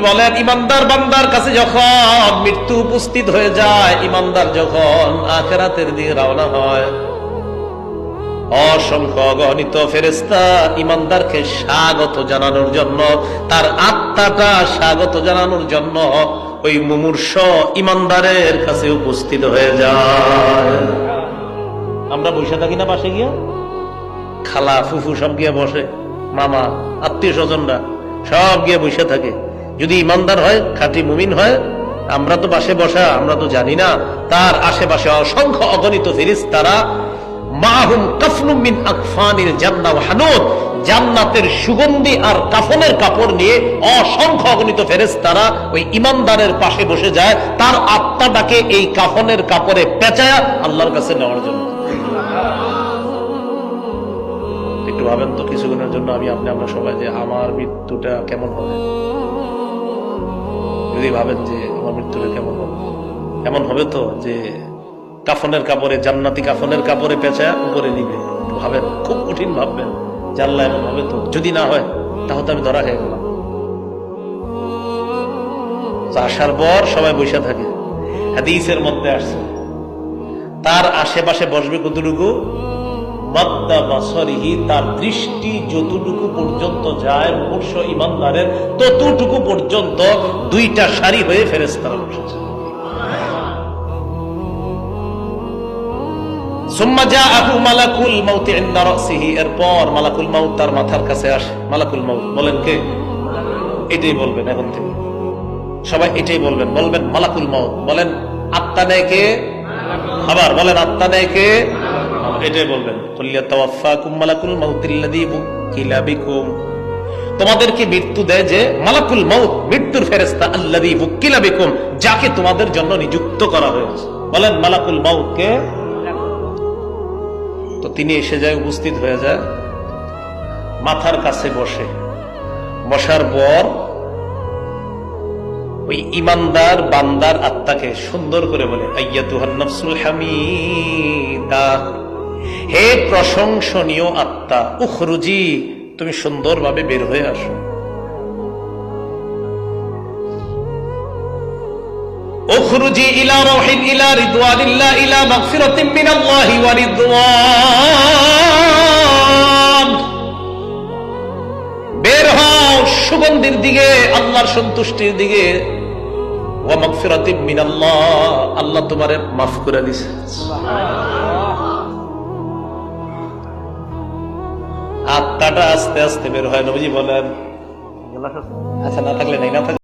বলেন ইমানদার বান্দার কাছে যখন মৃত্যু উপস্থিত হয়ে যায়, ইমানদার যখন আখিরাতের দিকে রওনা হয়, অসংখ্য অগণিত ফেরেশতা ইমানদারকে স্বাগত জানানোর জন্য, তার আত্মাটা স্বাগত জানানোর জন্য ওই মুমূর্ষ ইমানদারের কাছে উপস্থিত হয়ে যায়। আমরা বসে থাকি না পাশে গিয়া, খালা ফুফু সব গিয়ে বসে, মামা আত্মীয় স্বজনরা সব গিয়ে বসে থাকে। যদি ইমানদার হয়, খাঁটি মুমিন হয়, আমরা তো পাশে বসা, আমরা তো জানি না তার আশেপাশে অসংখ্য অগণিত ফেরেশতারা মাহুম কাফনুম মিন আকফানিল জান্নাহ ওয়া হানুত, জান্নাতের সুগন্ধি আর কাফনের কাপড় নিয়ে অসংখ্য অগণিত ফেরেশতারা ওই ইমানদারের পাশে বসে যায়, তার আত্মাটাকে এই কাফনের কাপড়ে পেঁচায়া আল্লাহর কাছে নেওয়ার জন্য। একটু ভাবেন তো, কিছুক্ষণের জন্য আমরা সবাই যে আমার মৃত্যুটা কেমন হবে, যদি ভাবেন যে আমার মৃত্যুটা কেমন হবে, এমন হবে তো যে কাফনের কাপড়ে, জান্নাতি কাফনের কাপড়ে পেঁচা উপরে নিবে। ভাবেন, খুব কঠিন ভাববেন, জানলা এমন হবে তো। যদি না হয় তাহলে আমি ধরা খেয়ে গেলাম। আসার পর সবাই বসে থাকে, হাদিসের মধ্যে আসছে তার আশেপাশে বসবে কতটুকু, মাদ্দা বাসরিহি, তার দৃষ্টি যতটুকু পর্যন্ত যায় মুমূর্ষ ইমানদারের, ততটুকু পর্যন্ত দুইটা সারি হয়ে ফেরেশতারা বসেছে। সুম্মা জাআহু মালাকুল মাউত ইনদা রাসিহি, এরপর মালাকুল মাউত তার মাথার কাছে আসে। মালাকুল মাউত বলেন কে? এটাই বলবেন এখন থেকে সবাই, এটাই বলবেন মালাকুল মাউত। বলেন আত্মা নেয় কে? আবার বলেন আত্মা নেয় কে? এটাই বলবেন। কুল ইয়াতাওয়াফাকুম মালাকুল মাউতিল্লাযী বুকিলা বিকুম, তোমাদেরকে মৃত্যু দেয় যে মালাকুল মাউত, মৃত্যুর ফেরেশতা, আল্লাযী বুকিলা বিকুম, যাকে তোমাদের জন্য নিযুক্ত করা হয়েছে। বলেন মালাকুল মাউত কে? তো তিনি এসে যায়, উপস্থিত হয়ে যায়, মাথার কাছে বসে। বসার পর ওই ইমানদার বান্দার আত্মাকে সুন্দর করে বলে, আইয়াতুহান নাফসুল হামিদা, হে প্রশংসনীয় আত্মা, উখরুজি, তুমি সুন্দরভাবে বের হয়ে আসো। উখরুজি ইলা রাহিল ইলা রিদওয়ানিল্লাহ ইলা মাগফিরাতিন মিনাল্লাহি ওয়া রিদওয়ান, বের হও সুগন্ধির দিকে, আল্লাহর সন্তুষ্টির দিকে। ওয়া মাগফিরাতিন মিনাল্লাহ, আল্লাহ তোমারে মাফ করে দিয়েছে। আত্মাটা আস্তে আস্তে বের হয়। নবীজি বলেন, আচ্ছা না থাকলে নাই, না থাকলে